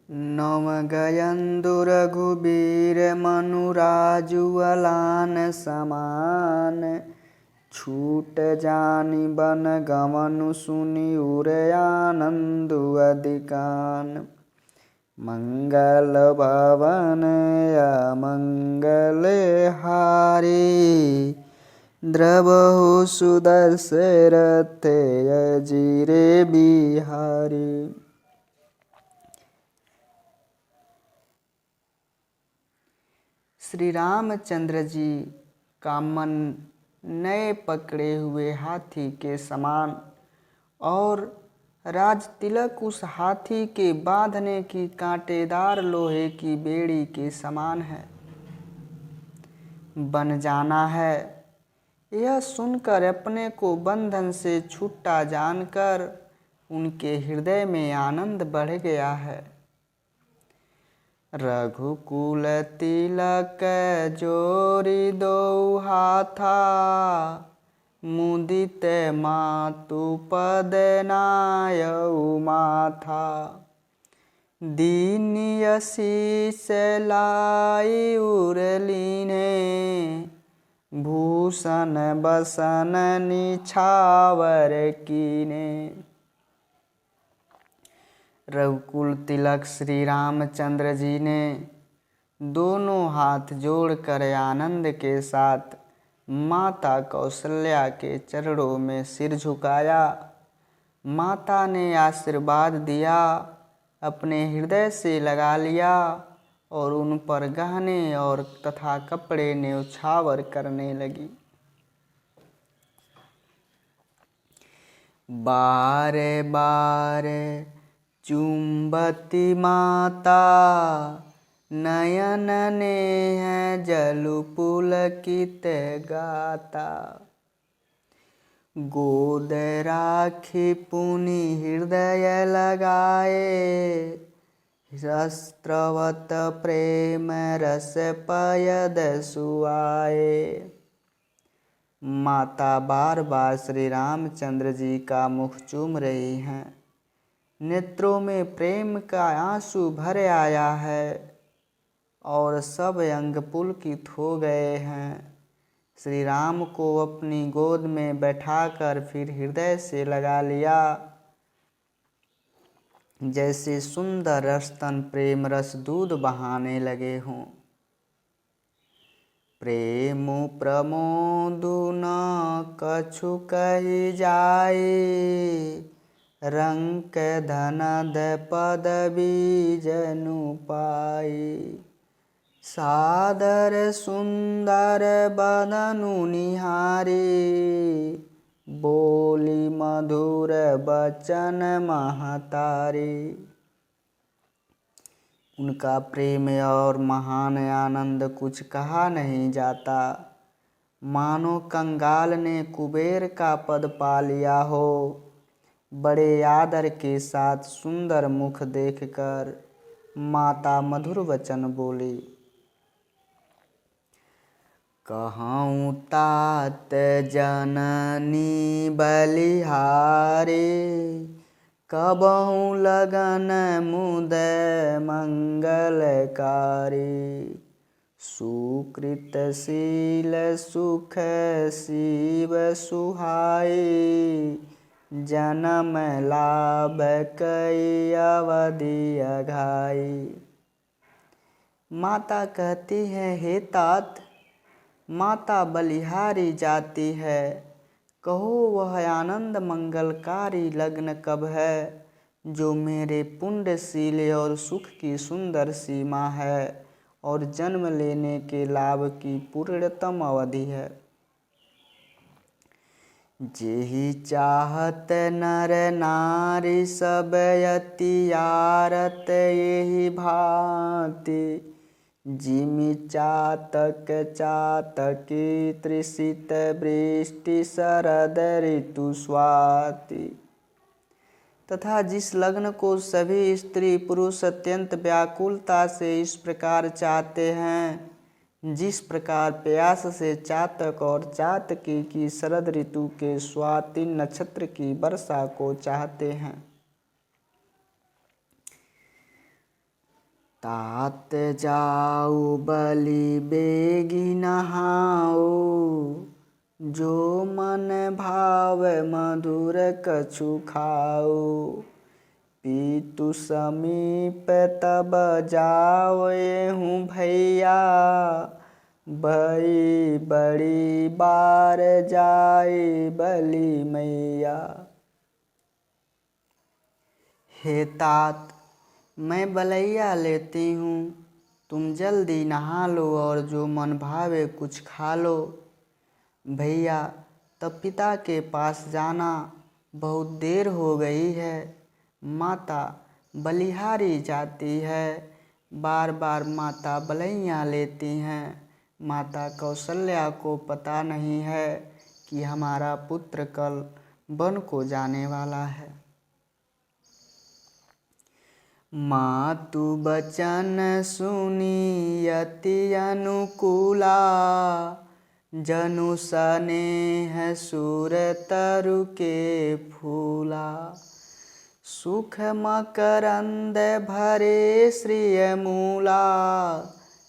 नवगयन्दु रघुबीर मनुराजुअलान समान। छूट जानि बन गमनु सुनि उर आनंदु अधिकान। मंगल भवन अमंगल हारी। द्रवहु सुदशरथ अजिरे बिहारी। श्री रामचंद्र जी का मन नए पकड़े हुए हाथी के समान और राज तिलक उस हाथी के बांधने की कांटेदार लोहे की बेड़ी के समान है। बन जाना है, यह सुनकर अपने को बंधन से छूटा जानकर उनके हृदय में आनंद बढ़ गया है। रघुकुल तिलक जोरी दो हाथा। मुदित मातु पद नायउ माथा। दीन यशीष लाई उरलीने। भूषण बसन निछावर कीने। रघुकुल तिलक श्री रामचंद्र जी ने दोनों हाथ जोड़कर आनंद के साथ माता कौशल्या के चरणों में सिर झुकाया। माता ने आशीर्वाद दिया, अपने हृदय से लगा लिया और उन पर गहने और तथा कपड़े न्यौछावर करने लगी। बारे बारे चुंबती माता। नयन नेह जलु पुलकित गाता। गोद राखी पुनि हृदय लगाए। शस्त्रवत प्रेम रस पयद सुआए। माता बार बार श्री रामचंद्र जी का मुख चूम रही हैं। नेत्रों में प्रेम का आंसू भर आया है और सब अंग पुलकित हो गए हैं। श्री राम को अपनी गोद में बैठाकर फिर हृदय से लगा लिया। जैसे सुंदर रस्तन प्रेम रस दूध बहाने लगे हों। प्रेम प्रमोदु न कछु कही जाए। रंक धनद पदवी जनु पाई। सादर सुंदर बदनु निहारी। बोली मधुर बचन महतारी। उनका प्रेम और महान आनंद कुछ कहा नहीं जाता। मानो कंगाल ने कुबेर का पद पा लिया हो। बड़े आदर के साथ सुंदर मुख देखकर माता मधुर वचन बोली। कहूँ तात जननी बलिहारी। कबहूँ लगन मुद मंगलकारी। सुकृत शील सुख शिव सुहाई। जन्म लाभ कई अवधि अघाई। माता कहती है, हे तात, माता बलिहारी जाती है। कहो वह आनंद मंगलकारी लग्न कब है जो मेरे पुण्यशील और सुख की सुंदर सीमा है और जन्म लेने के लाभ की पूर्णतम अवधि है। जेहि चाहत नर नारी सब यति आरत यही भांति। जिमि चातक चातकी त्रिषित वृष्टि शरद ऋतु स्वाति। तथा जिस लग्न को सभी स्त्री पुरुष अत्यंत व्याकुलता से इस प्रकार चाहते हैं, जिस प्रकार प्यास से चातक और चातकी की शरद ऋतु के स्वाति नक्षत्र की वर्षा को चाहते हैं। तात जाऊ बलि बेगी नहाओ, जो मन भाव मधुर कछु खाओ। पीतु समीप तब जाओ हूँ भैया, भई बड़ी बार जाए बलि मैया। हे तात, मैं बलैया लेती हूँ, तुम जल्दी नहा लो और जो मन भावे कुछ खा लो। भैया, तब पिता के पास जाना, बहुत देर हो गई है। माता बलिहारी जाती है, बार बार माता बलैया लेती हैं। माता कौशल्या को पता नहीं है कि हमारा पुत्र कल वन को जाने वाला है। मातु बचन सुनी अति अनुकूला, जनु स्नेह सुर तरु के फूला। सुख मकरंद भरे श्रिय मूला,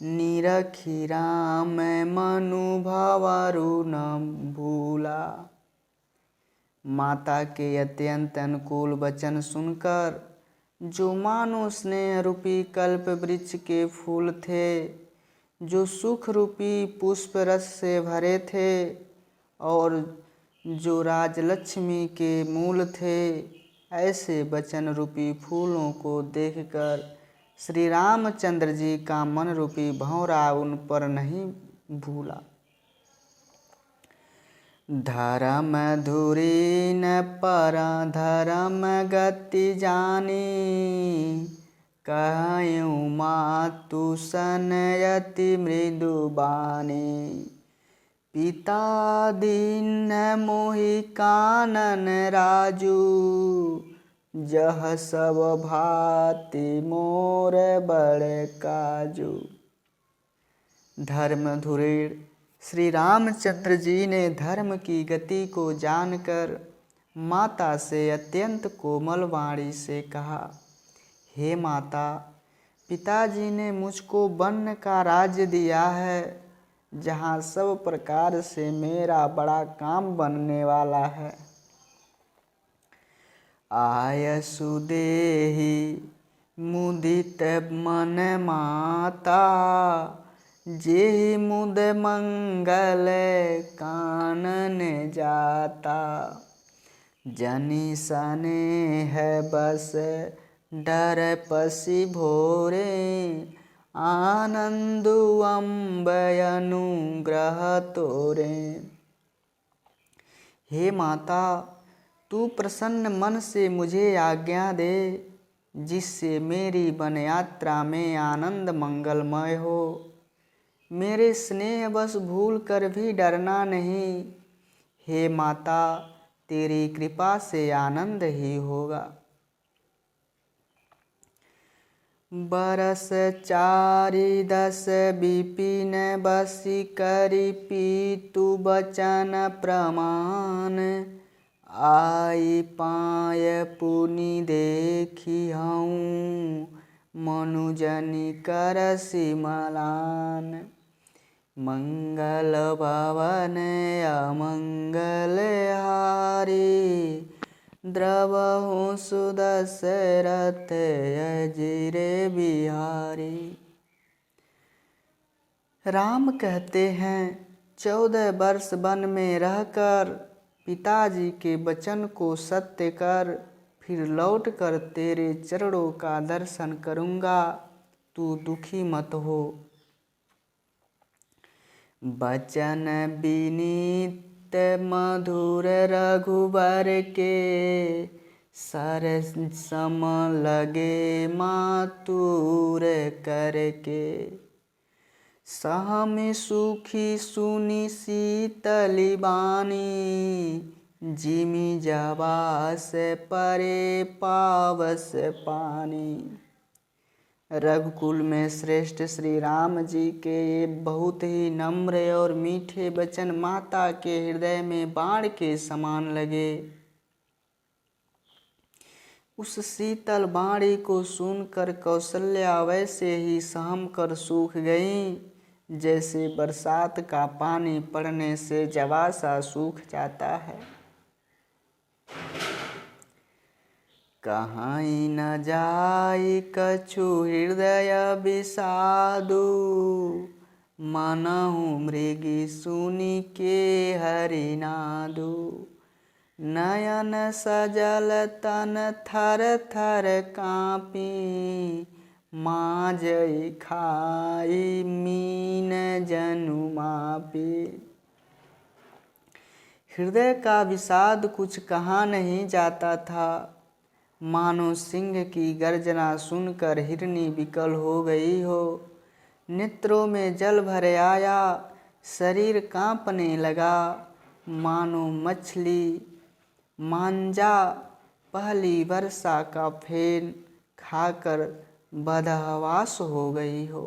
निरखी राम मनु भंवरु न भूला। माता के अत्यंत अनुकूल वचन सुनकर जो मानो स्नेह रूपी कल्प वृक्ष के फूल थे, जो सुख रूपी पुष्प रस से भरे थे और जो राजलक्ष्मी के मूल थे, ऐसे वचन रूपी फूलों को देखकर श्री रामचंद्र जी का मन रूपी भंवरा उन पर नहीं भूला। धर्म धुरी न पर धर्म गति जानी, कहूँ मातु सन यति मृदु बानी। पिता दीन मोहि कानन राजू, जह सब भांति मोर बड़ काजू। धर्म धुरीण श्री रामचंद्र जी ने धर्म की गति को जानकर माता से अत्यंत कोमल वाणी से कहा, हे माता, पिताजी ने मुझको वन का राज्य दिया है, जहाँ सब प्रकार से मेरा बड़ा काम बनने वाला है। आयसु देहि मुदित मन माता, जेहि मुद मंगल कानन जाता। जनि स्नेह बस डर पसी भोरे, आनंदु अम्बय अनुग्रह तोरे। हे माता, तू प्रसन्न मन से मुझे आज्ञा दे, जिससे मेरी वन यात्रा में आनंद मंगलमय हो। मेरे स्नेह बस भूल कर भी डरना नहीं। हे माता, तेरी कृपा से आनंद ही होगा। बरस 410 विपिन बसी करी पीतु बचन प्रमाण, आई पाय पुनि देखी हूँ, मनुजनि करसि मलान। मंगल भवन अमंगल हारी, द्रवहु सुदशरथ अजिरे बिहारी। राम कहते हैं, 14 वर्ष वन में रहकर पिताजी के वचन को सत्य कर फिर लौटकर तेरे चरणों का दर्शन करूँगा, तू दुखी मत हो। बचन विनीत मधुर रघुबर के, सरस सम लगे मातुर करके। सहम सुखी सुनी शीतली बानी, जिमि जबास परे पावस पानी। रघुकुल में श्रेष्ठ श्री राम जी के ये बहुत ही नम्र और मीठे वचन माता के हृदय में बाण के समान लगे। उस शीतल वाणी को सुनकर कौशल्या वैसे ही सहम कर सूख गई जैसे बरसात का पानी पड़ने से जवा सा सूख जाता है। कहीं न जाई कछु हृदय विषादु, मनहु मृगी सुनि के हरिनादु। नयन सजल तन थर थर काँपी, माजई खाई मीन जनु मापी। हृदय का विषाद कुछ कहा नहीं जाता था। मानो सिंह की गर्जना सुनकर हिरनी विकल हो गई हो। नेत्रों में जल भर आया, शरीर कांपने लगा, मानो मछली मांजा पहली वर्षा का फेन खाकर बदहवास हो गई हो।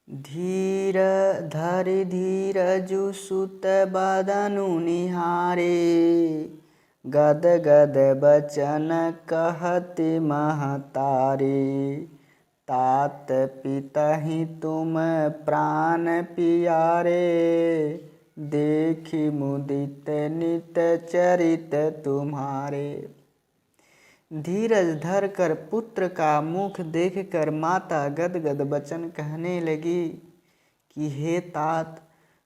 धीर धरि धीरजु सुत बदनु निहारे, गद गद बचन कहति महतारी। तात पितहि तुम प्राण पियारे, देखी मुदित नित चरित तुम्हारे। धीरज धर कर पुत्र का मुख देखकर माता गदगद बचन कहने लगी कि हे तात,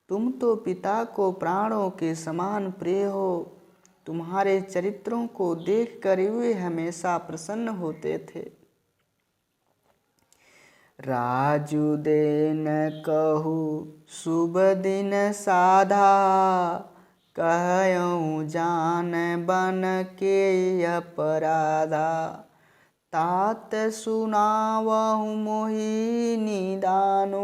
तुम तो पिता को प्राणों के समान प्रिय हो। तुम्हारे चरित्रों को देखकर वे हमेशा प्रसन्न होते थे। राजु देन कहू शुभ दिन साधा, कहऊँ जान बन के अपराधा। तात सुनावहु मोहि निदानु,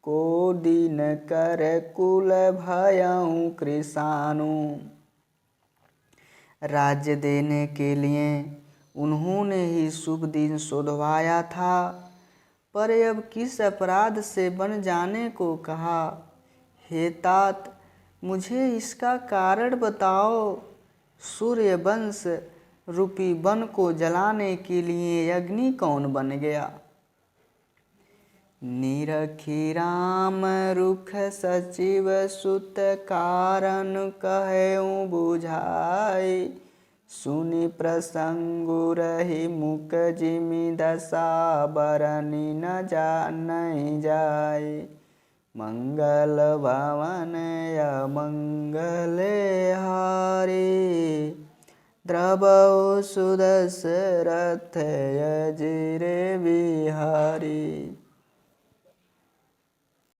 को दिन कर कुल भयऊँ कृशानु। राज्य देने के लिए उन्होंने ही शुभ दिन शोधवाया था, पर अब किस अपराध से बन जाने को कहा। हे तात, मुझे इसका कारण बताओ। सूर्य वंश रूपी वन को जलाने के लिए अग्नि कौन बन गया। निरखी राम रुख सचिव सुत, कारण कहऊँ बुझाई। सुनि प्रसंगु रही मुक जिमि दशा, बरनी न नहीं जाय। मंगल भवन अमंगले हारी, द्रवहु सुदशरथ अजिर बिहारी।